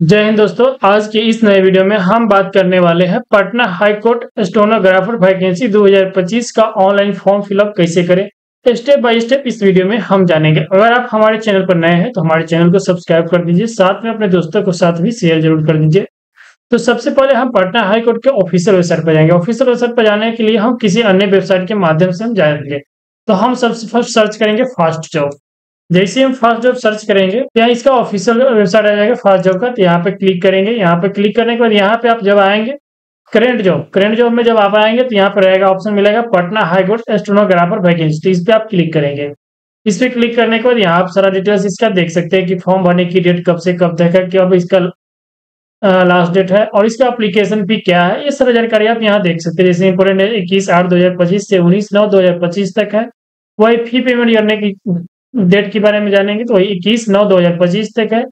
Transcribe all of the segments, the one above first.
जय हिंद दोस्तों। आज के इस नए वीडियो में हम बात करने वाले हैं Patna high court stenographer vacancy 2025 का ऑनलाइन फॉर्म फिलअप कैसे करें। स्टेप बाय स्टेप इस वीडियो में हम जानेंगे। अगर आप हमारे चैनल पर नए हैं तो हमारे चैनल को सब्सक्राइब कर दीजिए, साथ में अपने दोस्तों को साथ भी शेयर जरूर कर दीजिए। तो सबसे पहले हम पटना हाई कोर्ट के ऑफिशियल वेबसाइट पर जाएंगे। ऑफिशियल वेबसाइट पर जाने के लिए हम किसी अन्य वेबसाइट के माध्यम से हम जाएंगे। तो हम सबसे फर्स्ट सर्च करेंगे फास्ट जॉब। जैसे हम फास्ट जॉब सर्च करेंगे तो यहाँ इसका ऑफिशियल वेबसाइट आ जाएगा फास्ट जॉब का। तो यहाँ पे क्लिक करेंगे। यहाँ पे क्लिक करने के बाद यहाँ पे आप जब आएंगे करंट जॉब में जब आप आएंगे तो यहाँ पर रहेगा ऑप्शन मिलेगा Patna high court stenographer vacancy. तो इस पे आप क्लिक करेंगे। इस पे क्लिक करने के बाद यहाँ आप सारा डिटेल्स इसका देख सकते हैं कि फॉर्म भरने की डेट कब से कब तक है, कब इसका लास्ट डेट है और इसका एप्लीकेशन फी क्या है। ये सारी जानकारी आप यहाँ देख सकते हैं। जैसे इंपोर्टेंट है 21/8/2025 से 19/9/2025 तक है। वही फी पेमेंट करने की डेट के बारे में जानेंगे तो वही 21/9/2025 तक है।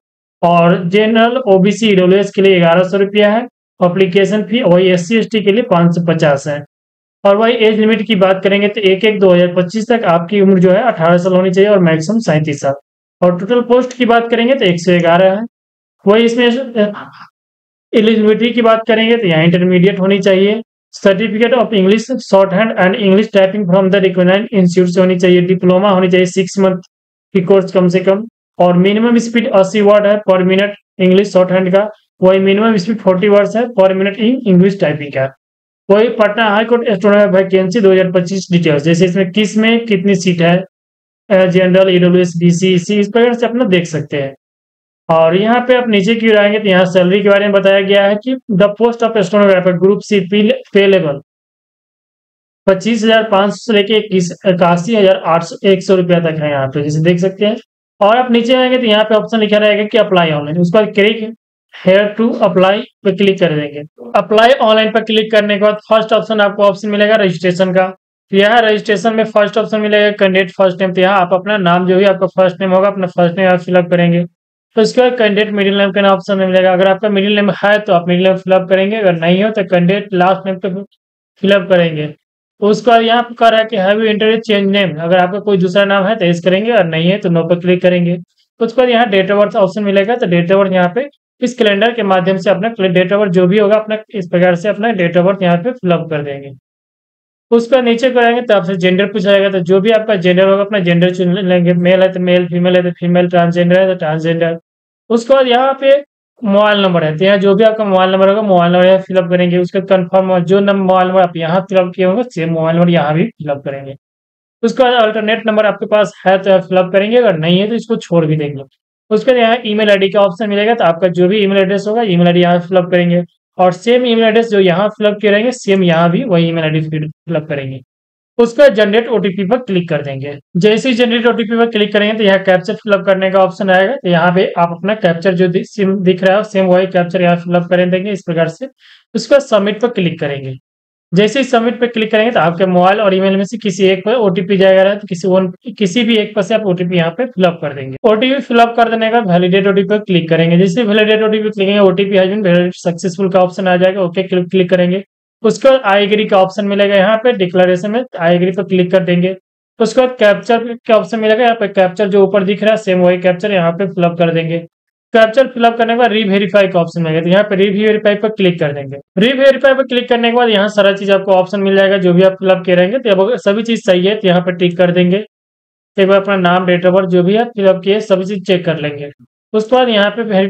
और जनरल ओबीसी ईडब्ल्यूएस के लिए 1100 रुपया है। एप्लीकेशन फी वही SC ST के लिए 550 है। और वही एज लिमिट की बात करेंगे तो 1/1/2025 तक आपकी उम्र जो है 18 साल होनी चाहिए और मैक्सिमम 37 साल। और टोटल पोस्ट की बात करेंगे तो 111 है। वही इसमें एलिजिबिलिटी की बात करेंगे तो यहाँ इंटरमीडिएट होनी चाहिए। Certificate of English shorthand and English typing from the recognised institute से होनी चाहिए। डिप्लोमा होनी चाहिए 6 मंथ की कोर्स कम से कम। और मिनिमम स्पीड 80 वर्ड है पर मिनट इंग्लिश शॉर्ट हैंड का। वही मिनिमम स्पीड 40 वर्ड्स है पर मिनट इन इंग्लिश टाइपिंग का। वही Patna high court student vacancy 2025 details, जैसे इसमें किस में कितनी सीट है, जनरल ईडब्ल्यूएस BC EC, इस प्रकार से अपना देख सकते हैं। और यहाँ पे आप नीचे की ओर आएंगे तो यहाँ सैलरी के बारे में बताया गया है कि the post of stenographer group C पे लेवल 25,500 से लेके 81,100 रुपया तक है यहाँ पे, जैसे देख सकते हैं। और आप नीचे आएंगे तो यहाँ पे ऑप्शन लिखा रहेगा कि अप्लाई ऑनलाइन। उसके बाद क्लिक हेयर टू अप्लाई पे क्लिक कर देंगे। अप्लाई ऑनलाइन पर क्लिक करने के बाद फर्स्ट ऑप्शन आपको ऑप्शन मिलेगा रजिस्ट्रेशन का। तो यहाँ रजिस्ट्रेशन में फर्स्ट ऑप्शन मिलेगा कैंडिडेट फर्स्ट नेम। तो यहाँ आप अपना नाम जो भी आपका फर्स्ट नेम होगा अपना फर्स्ट नेम आप फिलअप करेंगे। तो इसके बाद कैंडिडेट मिडिल नेम का ऑप्शन मिलेगा। अगर आपका मिडिल नेम है तो आप मिडिल नेम फिलअप करेंगे, अगर नहीं हो तो कैंडिडेट लास्ट नेम पे फिलअप करेंगे। तो उसके बाद यहाँ पर कह रहा है कि have you entered change name. अगर आपका कोई दूसरा नाम है तो यस करेंगे, और नहीं है तो नो पर क्लिक करेंगे। उसके बाद यहाँ डेट ऑफ बर्थ ऑप्शन मिलेगा। तो डेट ऑफ बर्थ यहाँ पे इस कैलेंडर के माध्यम से अपना डेट ऑफ बर्थ जो भी होगा अपना इस प्रकार से अपना डेट ऑफ बर्थ यहाँ पे फिलअप कर देंगे। उसका नीचे कराएंगे तो आपसे जेंडर पूछा जाएगा। तो जो भी आपका जेंडर होगा अपना जेंडर चुन लेंगे। मेल है तो मेल, फीमेल है तो फीमेल, ट्रांसजेंडर है तो ट्रांसजेंडर। उसके बाद यहाँ पे मोबाइल नंबर है तो यहाँ जो भी आपका मोबाइल नंबर होगा मोबाइल नंबर यहाँ फिलअप करेंगे। उसका कंफर्म जो मोबाइल नंबर आप यहाँ फिलअप किए होंगे सेम मोबाइल नंबर यहाँ भी फिलअप करेंगे। उसके बाद अल्टरनेट नंबर आपके पास है तो आप फिलअप करेंगे, अगर नहीं है तो इसको छोड़ भी देंगे। उसके बाद यहाँ ईमेल आईडी का ऑप्शन मिलेगा। तो आपका जो भी ईमेल एड्रेस होगा ईमेल आईडी यहाँ फिलअप करेंगे। और सेम ईमेल एड्रेस जो यहाँ फिलअप किए रहेंगे सेम यहाँ भी वही ईमेल आईडी फिलअप करेंगे। उसका जनरेट ओटीपी पर क्लिक कर देंगे। जैसे ही जनरेट ओटीपी पर क्लिक करेंगे तो यहाँ कैप्चर फिलअप करने का ऑप्शन आएगा। तो यहाँ पे आप अपना कैप्चर जो सिम दिख रहा है सेम वही कैप्चर यहाँ फिलअप कर देंगे इस प्रकार से। उसके बाद सबमिट पर क्लिक करेंगे। जैसे ही सबमिट पे क्लिक करेंगे तो आपके मोबाइल और ईमेल में से किसी एक पर ओटीपी जाएगा, तो किसी भी एक पर से आप ओटीपी यहाँ पे फिलअप कर देंगे। ओटीपी फिलअप कर देने का वैलिडेट ओटीपी पर क्लिक करेंगे। जैसे वैलिडेट ओटीपी क्लिक करेंगे OTP has been validated successful का ऑप्शन आ जाएगा। ओके क्लिक करेंगे। उसके बाद आई एग्री का ऑप्शन मिलेगा। यहाँ पे डिक्लेरेशन में आई एग्री पर क्लिक कर देंगे। उसके बाद कैप्चर का ऑप्शन मिलेगा। यहाँ पे कैप्चर जो ऊपर दिख रहा है सेम वही कैप्चर यहाँ पे फिलअप कर देंगे। कैप्चर फिलअप करने के बाद रीवेरीफाई का ऑप्शन मिलेगा। तो यहाँ पे रीवेरीफाई पर क्लिक कर देंगे। रीवेरीफाई पर क्लिक करने के बाद यहाँ सारा चीज आपको ऑप्शन मिल जाएगा जो भी आप फिलअप किए रहेंगे। तो अब सभी चीज सही है तो यहाँ पे टिक कर देंगे। एक बार अपना नाम डेट ऑफ बर्थ जो भी आप फिलअप किए सभी चीज चेक कर लेंगे। उसके बाद यहाँ पे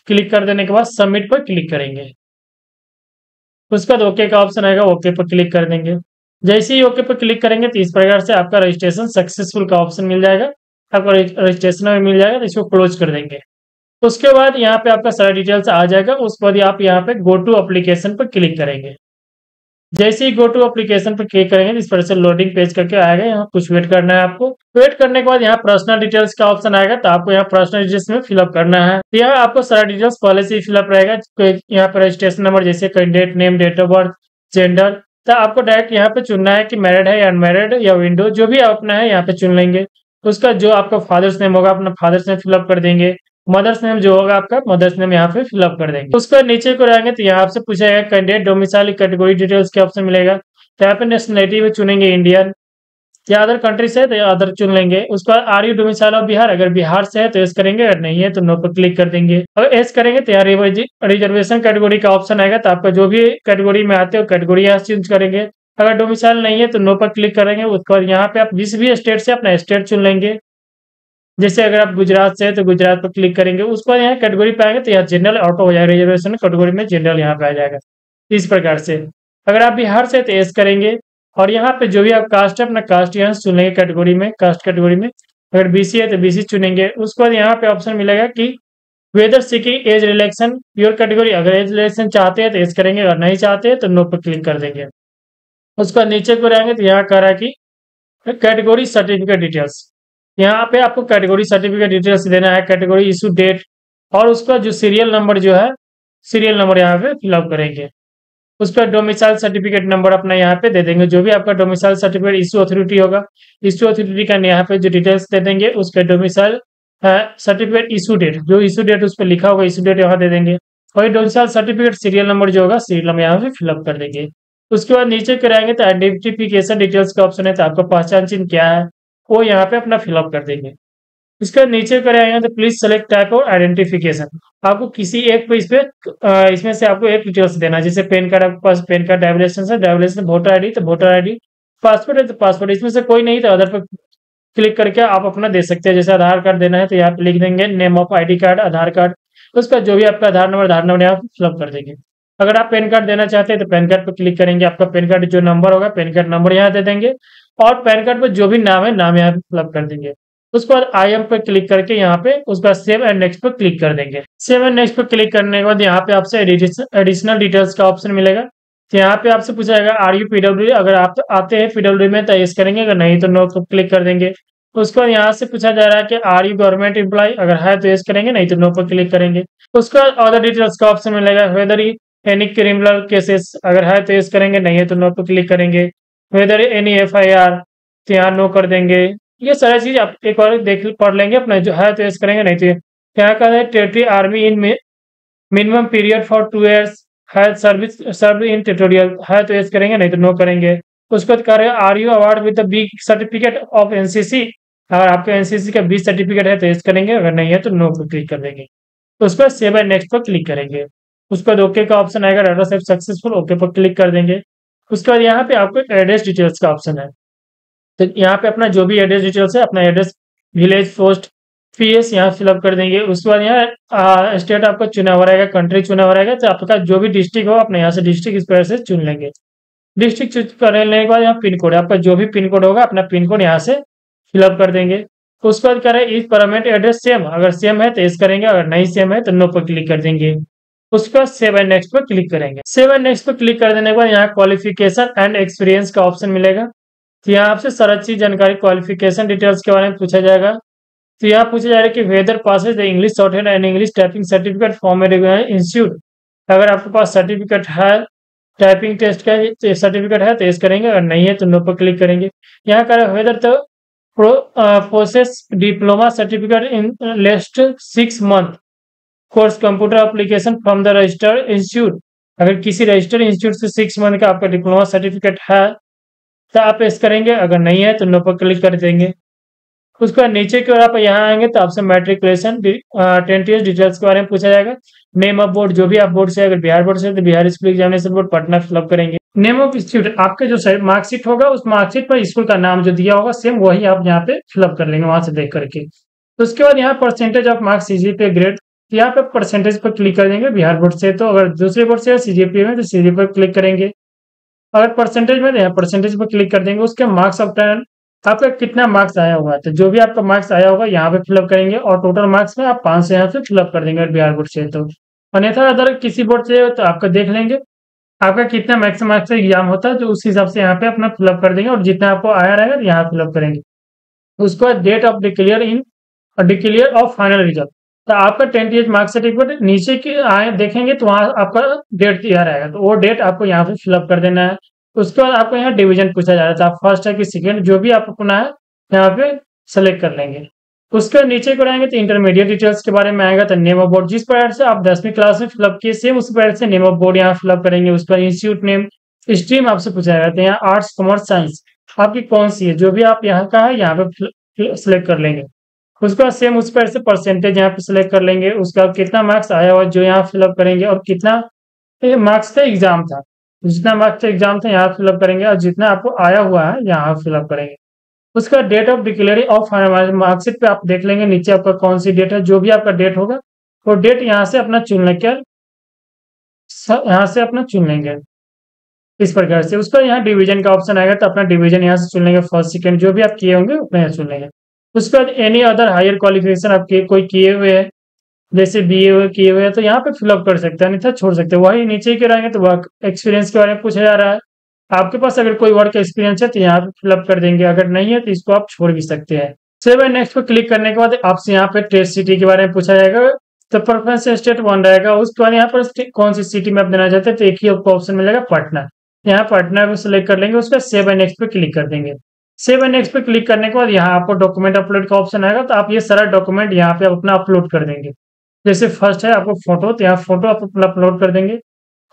क्लिक कर देने के बाद सबमिट पर क्लिक करेंगे। उसके बाद ओके का ऑप्शन आएगा, ओके पर क्लिक कर देंगे। जैसे ही ओके पर क्लिक करेंगे तो इस प्रकार से आपका रजिस्ट्रेशन सक्सेसफुल का ऑप्शन मिल जाएगा। आपका रजिस्ट्रेशन में मिल जाएगा तो इसको क्लोज कर देंगे। उसके बाद यहाँ पे आपका सारा डिटेल्स आ जाएगा। उसके बाद आप यहाँ पे गो टू एप्लीकेशन पर क्लिक करेंगे। जैसे ही गो टू एप्लीकेशन पर क्लिक करेंगे इस तरह से लोडिंग पेज करके आएगा। यहाँ कुछ वेट करना है आपको। वेट करने के बाद यहाँ पर्सनल डिटेल्स का ऑप्शन आएगा। तो आपको यहाँ पर्सनल डिटेल्स में फिलअप करना है। तो यहाँ आपको सारा डिटेल्स पहले से ही फिलअप रहेगा। यहाँ पर रजिस्ट्रेशन नंबर जैसे candidate name, date of birth, gender. तो आपको डायरेक्ट यहाँ पे चुनना है कि मैरिड है या अनमैरिड या विंडो, जो भी अपना है यहाँ पे चुन लेंगे। उसका जो आपका फादर्स नेम होगा अपना फादर्स नेम फिलअप कर देंगे। मदर्स नेम जो होगा आपका मदर्स नेम यहाँ पे फिलअप कर देंगे। उसके बाद नीचे को रहेंगे तो यहाँ आपसे पूछा जाएगा कैंडिडेट डोमिसाइल कैटेगरी डिटेल्स के ऑप्शन मिलेगा। तो यहाँ पे नेशनलिटी में चुनेंगे इंडियन। या अदर कंट्री से है तो अदर चुन लेंगे। उसके बाद are you domicile of Bihar, अगर बिहार से है तो यस करेंगे, अगर नहीं है तो नो पर क्लिक कर देंगे। अगर यस करेंगे तो यहाँ रिजर्वेशन कैटेगरी का ऑप्शन आएगा, तो आपका जो भी कैटेगरी में आते हो कैटेगरी यहाँ चेंज करेंगे। अगर डोमिसाइल नहीं है तो नो पर क्लिक करेंगे। उसके बाद यहाँ पे आप जिस भी स्टेट से अपना स्टेट चुन लेंगे। जैसे अगर आप गुजरात से है तो गुजरात पर क्लिक करेंगे। उसके बाद यहाँ कैटेगरी पे आएंगे तो यहाँ जनरल ऑटो हो जाएगा, रिजर्वेशन कैटेगरी में जनरल यहाँ पे आ जाएगा। इस प्रकार से अगर आप बिहार से तो एस करेंगे, और यहाँ पे जो भी आप कास्ट है अपना कास्ट यहाँ चुन लेंगे कैटेगरी में, कास्ट कैटेगरी में। अगर बीसी है तो बीसी चुनेंगे। उसके बाद यहाँ पे ऑप्शन मिलेगा कि whether seeking as relaxation your category, अगर एज रिलेक्शन चाहते हैं तो एस करेंगे, अगर नहीं चाहते हैं तो नो पर क्लिक कर देंगे। उसके बाद नीचे को रहेंगे तो यहाँ कह रहा है कि कैटेगरी सर्टिफिकेट डिटेल्स, यहाँ पे आपको कैटेगरी सर्टिफिकेट डिटेल्स देना है, कैटेगरी इशू डेट, और उसका जो सीरियल नंबर जो है सीरियल नंबर यहाँ पे फिलअप करेंगे। उस पर डोमिसाइल सर्टिफिकेट नंबर अपना यहाँ पे दे देंगे। जो भी आपका डोमिसाइल सर्टिफिकेट इशू अथॉरिटी होगा, इशू अथॉरिटी का यहाँ पे जो डिटेल्स दे देंगे, उसके डोमिसाइल सर्टिफिकेट इशू डेट, जो इशू डेट उस पर लिखा होगा इशू डेट यहाँ दे देंगे। और डोमिसाइल सर्टिफिकेट सीरियल नंबर जो होगा सीरियल नंबर यहाँ पे फिलअप कर देंगे। उसके बाद नीचे कराएंगे तो आइडेंटिफिकेशन डिटेल्स का ऑप्शन है, तो आपका पहचान चिन्ह क्या है वो यहाँ पे अपना फिलअप कर देंगे। इसके नीचे कराएंगे तो please select type of identification, आपको किसी एक पे इसमें से आपको एक डिटेल्स देना है। जैसे पैन कार्ड, आपके पास पैन कार्ड ड्राइविंग लाइसेंस है, ड्राइविंग लाइसेंस, वोटर आईडी तो वोटर आईडी, पासपोर्ट है तो पासपोर्ट, इसमें से कोई नहीं तो अदर पर क्लिक करके आप अपना दे सकते हैं। जैसे आधार कार्ड देना है तो यहाँ पे लिख देंगे name of ID card Aadhaar card, उसका जो भी आपका आधार नंबर यहाँ फिलअप कर देंगे। अगर आप पैन कार्ड देना चाहते हैं तो पैन कार्ड पर क्लिक करेंगे, आपका पैन कार्ड जो नंबर होगा पैन कार्ड नंबर यहाँ दे देंगे, और पैन कार्ड पर जो भी नाम है नाम यहाँ फिलअप कर देंगे। उसके बाद आई एम पर क्लिक करके यहाँ पे उसका सेव एंड नेक्स्ट पर क्लिक कर देंगे। सेव एंड नेक्स्ट पर क्लिक करने के बाद यहाँ पे आपसे एडिशनल डिटेल्स का ऑप्शन मिलेगा। तो यहाँ पे आपसे पूछा जाएगा आर यू पीडब्ल्यू, अगर आप आते हैं पीडब्ल्यू में तो यस करेंगे, अगर नहीं तो नो पर क्लिक कर देंगे। उसके बाद यहाँ से पूछा जा रहा है कि आर यू गवर्नमेंट एम्प्लॉय, अगर है तो यस करेंगे, नहीं तो नो पर क्लिक करेंगे। उसके बाद अदर डिटेल्स का ऑप्शन मिलेगा, वेदर एनी क्रिमिनल केसेस, अगर है तो यस करेंगे, नहीं है तो नो पर क्लिक करेंगे। वेदर एनी एफआईआर, तो यहाँ नो कर देंगे। ये सारी चीज आप एक बार देख पढ़ लेंगे, अपना जो है तो यस करेंगे, नहीं तो यहाँ का है territory army in minimum period for 2 years है सर्विस सर्व इन टेरिटोरियल, है तो यस करेंगे, नहीं तो नो करेंगे। उसके बाद कह रहे हैं are you award with the B certificate of NCC, अगर आपके एनसीसी का बी सर्टिफिकेट है तो यस करेंगे, अगर नहीं है तो नो पर क्लिक कर देंगे। उस पर सेव एंड नेक्स्ट पर क्लिक करेंगे। उसके बाद ओके का ऑप्शन आएगा, डाटा सेव सक्सेसफुल, ओके पर क्लिक कर देंगे। उसके बाद यहाँ पे आपको एड्रेस डिटेल्स का ऑप्शन है, तो यहाँ पे अपना जो भी एड्रेस डिटेल्स है अपना एड्रेस, विलेज, पोस्ट, पीएस यहाँ फिलअप कर देंगे। उसके बाद यहाँ स्टेट आपका चुना हुआ रहेगा, कंट्री चुना हुआ रहेगा, तो आपका जो भी डिस्ट्रिक्ट हो अपने यहाँ से डिस्ट्रिक्ट इस तरह से चुन लेंगे। डिस्ट्रिक्ट चूज करने के बाद यहाँ पिन कोड, आपका जो भी पिन कोड होगा अपना पिन कोड यहाँ से फिलअप कर देंगे। उसके बाद करें इस परमानेंट एड्रेस सेम, अगर सेम है तो इस करेंगे, अगर नहीं सेम है तो नो पर क्लिक कर देंगे। उसके बाद सेव एंड नेक्स्ट पर क्लिक करेंगे। सेव एंड नेक्स्ट पर क्लिक कर देने के बाद यहाँ क्वालिफिकेशन एंड एक्सपीरियंस का ऑप्शन मिलेगा। तो यहाँ आपसे सारा चीज जानकारी क्वालिफिकेशन डिटेल्स के बारे में पूछा जाएगा। तो यहाँ पूछा जाएगा कि whether passes the English shorthand and English typing certificate from a institute, अगर आपके पास सर्टिफिकेट है टाइपिंग टेस्ट का सर्टिफिकेट है तो इस करेंगे, अगर नहीं है तो नो पर क्लिक करेंगे। यहाँ कर वेदर तो process diploma certificate in last 6 month course computer application from the registered institute, अगर किसी रजिस्टर्ड इंस्टीट्यूट से 6 month का आपका डिप्लोमा सर्टिफिकेट है तो आप इस करेंगे, अगर नहीं है तो नो पर क्लिक कर देंगे। उसके बाद नीचे की ओर आप यहाँ आएंगे तो आपसे मैट्रिकुलेशन 10 years डिटेल्स के बारे में पूछा जाएगा। नेम ऑफ बोर्ड, जो भी आप बोर्ड से, अगर बिहार बोर्ड से तो Bihar school examination board Patna fill up करेंगे। नेम ऑफ इंस्टीट्यूट, आपके जो मार्कशीट होगा उस मार्कशीट पर स्कूल का नाम जो दिया होगा सेम वही आप यहाँ पे फिलअप कर लेंगे वहां से देख करके। तो उसके बाद यहाँ percentage of marks CGPA grade, यहाँ पे परसेंटेज पर क्लिक कर देंगे बिहार बोर्ड से, तो अगर दूसरे बोर्ड से सीजीपीए में तो सीजीपीए पर क्लिक करेंगे। अगर परसेंटेज में यहाँ परसेंटेज पर क्लिक कर देंगे। उसके मार्क्स ऑफ 10, आपका कितना मार्क्स आया होगा तो जो भी आपका मार्क्स आया होगा यहाँ पे फिलअप करेंगे, और टोटल मार्क्स में आप 5 से यहाँ से फिलअप कर देंगे बिहार बोर्ड से। तो अन्यथा अगर किसी बोर्ड से तो आपका देख लेंगे आपका कितना मैक्सिमम मार्क्स से एग्जाम होता है, तो उस हिसाब से यहाँ पे अपना फिलअप कर देंगे, और जितना आपको आया रहेगा यहाँ फिलअप करेंगे। उसके बाद date of declare of final result, तो आपका 10th ईयर मार्क्स सर्टिफिकेट नीचे के आए देखेंगे तो वहाँ आपका डेट दिया रहेगा, तो वो डेट आपको यहाँ पे फिलअप कर देना है। उसके बाद आपको यहाँ डिवीजन पूछा जा रहा था, आप फर्स्ट है कि सेकेंड, जो भी आप अपना है यहाँ पे सेलेक्ट कर लेंगे। उसके नीचे को रहेंगे तो इंटरमीडिएट डिटेल्स के बारे में आएगा, तो नेम ऑफ बोर्ड जिस प्रकार से आप 10वीं क्लास में फिलअप किए सेम उस प्रकार से नेम ऑफ बोर्ड यहाँ फिलअप करेंगे। उसका इंस्टीट्यूट नेम, स्ट्रीम आपसे पूछा जाएगा, तो यहाँ आर्ट्स, कॉमर्स, साइंस, आपकी कौन सी है, जो भी आप यहाँ का है यहाँ पे सिलेक्ट कर लेंगे। उसके बाद सेम उस पर से परसेंटेज यहाँ पे सिलेक्ट कर लेंगे। उसका कितना मार्क्स आया हुआ जो यहाँ फिलअप करेंगे, और कितना मार्क्स का एग्जाम था, जितना मार्क्स का एग्जाम था यहाँ फिलअप करेंगे, और जितना आपको आया हुआ है यहाँ फिलअप करेंगे। उसका डेट ऑफ डिक्लेयरी ऑफ मार्कशीट पे आप देख लेंगे नीचे आपका कौन सी डेट है, जो भी आपका डेट होगा वो डेट यहाँ से अपना चुन लेकर यहाँ से अपना चुन लेंगे इस प्रकार से। उसका यहाँ डिवीजन का ऑप्शन आएगा तो अपना डिवीजन यहाँ से चुन लेंगे, फर्स्ट सेकंड जो भी आप किए होंगे उतना यहाँ चुन लेंगे। उसके बाद एनी अदर हायर क्वालिफिकेशन आप कोई किए हुए हैं, जैसे बीए किए हुए हैं तो यहाँ पे फिलअप कर सकते हैं, अन्यथा छोड़ सकते हैं। वही नीचे ही रहेंगे तो वर्क एक्सपीरियंस के बारे में पूछा जा रहा है, आपके पास अगर कोई वर्क एक्सपीरियंस है तो यहाँ पे फिलअप कर देंगे, अगर नहीं है तो इसको आप छोड़ भी सकते हैं। सेव एंड नेक्स्ट पे क्लिक करने के बाद आपसे यहाँ पे टेस्ट सिटी के बारे में पूछा जाएगा, तो प्रेफरेंस स्टेट 1 रहेगा। उसके बाद यहाँ पर कौन सी सिटी में आप देना चाहते हैं तो एक ही आपको ऑप्शन मिलेगा पटना, यहाँ पटना पे सिलेक्ट कर लेंगे। उसका सेव एंड नेक्स्ट पे क्लिक कर देंगे। सेव एंड नेक्स्ट पे क्लिक करने के बाद यहाँ आपको डॉक्यूमेंट अपलोड का ऑप्शन आएगा, तो आप ये सारा डॉक्यूमेंट यहाँ पे अपना अपलोड कर देंगे। जैसे फर्स्ट है आपको फोटो, तो यहाँ फोटो आप अपना अपलोड कर देंगे।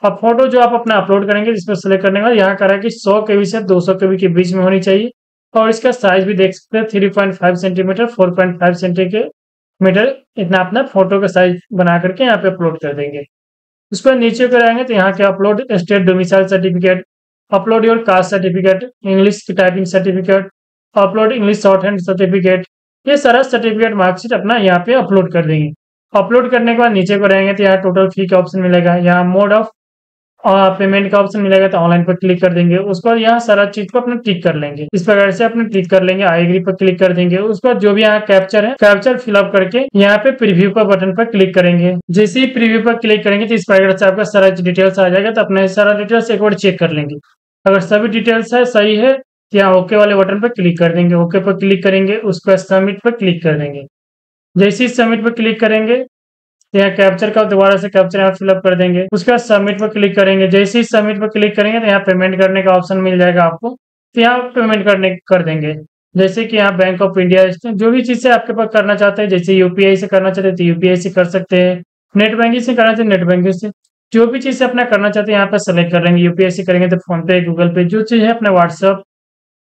अब फोटो जो आप अपना अपलोड करेंगे इसमें सेलेक्ट करने के बाद यहाँ करा कि 100 KB से 200 KB के बीच में होनी चाहिए, और इसका साइज भी देख सकते हैं 3.5 सेंटीमीटर 4.5 सेंटीमीटर, इतना अपना फोटो का साइज बना करके यहाँ पे अपलोड कर देंगे। उसके बाद नीचे को आएंगे तो यहाँ के upload state domicile certificate, upload your caste certificate, English typing certificate, upload English short hand certificate, ये सारा सर्टिफिकेट मार्कशीट अपना यहाँ पे अपलोड कर देंगे। अपलोड करने के बाद नीचे को रहेंगे तो यहाँ टोटल फी का ऑप्शन मिलेगा, यहाँ मोड ऑफ पेमेंट का ऑप्शन मिलेगा तो ऑनलाइन पर क्लिक कर देंगे। उसके बाद यहाँ सारा चीज को अपने टिक कर लेंगे, इस प्रकार से अपने टिक कर लेंगे, आई एग्री पर क्लिक कर देंगे। उसके बाद जो भी यहाँ कैप्चर है कैप्चर फिलअप करके यहाँ पे प्रीव्यू का बटन पर क्लिक करेंगे। जैसे ही प्रीव्यू पर क्लिक करेंगे तो इस प्रकार से आपका सारा डिटेल्स आ जाएगा, तो अपने सारा डिटेल्स एक बार चेक कर लेंगे। अगर सभी डिटेल्स है सही है तो यहाँ ओके वाले बटन पर क्लिक कर देंगे, ओके पर क्लिक करेंगे। उसके बाद सबमिट पर क्लिक कर देंगे। जैसे ही सबमिट पर क्लिक करेंगे यहाँ कैप्चर का दोबारा से कैप्चर यहाँ फिलअप कर देंगे। उसके बाद सबमिट पर क्लिक करेंगे। जैसे ही सबमिट पर क्लिक करेंगे तो यहाँ पेमेंट करने का ऑप्शन मिल जाएगा आपको, तो यहाँ पेमेंट कर देंगे। जैसे कि यहाँ बैंक ऑफ इंडिया जो भी चीज से आपके पास करना चाहते हैं, जैसे यूपीआई से करना चाहते हैं तो यूपीआई से कर सकते हैं, नेट बैंकिंग से करना चाहते नेट बैंकिंग से, जो भी चीज से अपना करना चाहते हैं यहाँ पर सेलेक्ट कर लेंगे। यूपीआई से करेंगे तो फोन पे, गूगल पे, जो चीज है अपना व्हाट्सअप,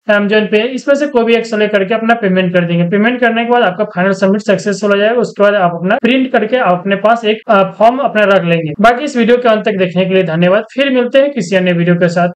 अमेजन पे, इसमें से कोई भी एक सेलेक्ट करके अपना पेमेंट कर देंगे। पेमेंट करने के बाद आपका फाइनल सबमिट सक्सेसफुल हो जाएगा। उसके बाद आप अपना प्रिंट करके अपने पास एक फॉर्म अपना रख लेंगे। बाकी इस वीडियो के अंत तक देखने के लिए धन्यवाद। फिर मिलते हैं किसी अन्य वीडियो के साथ।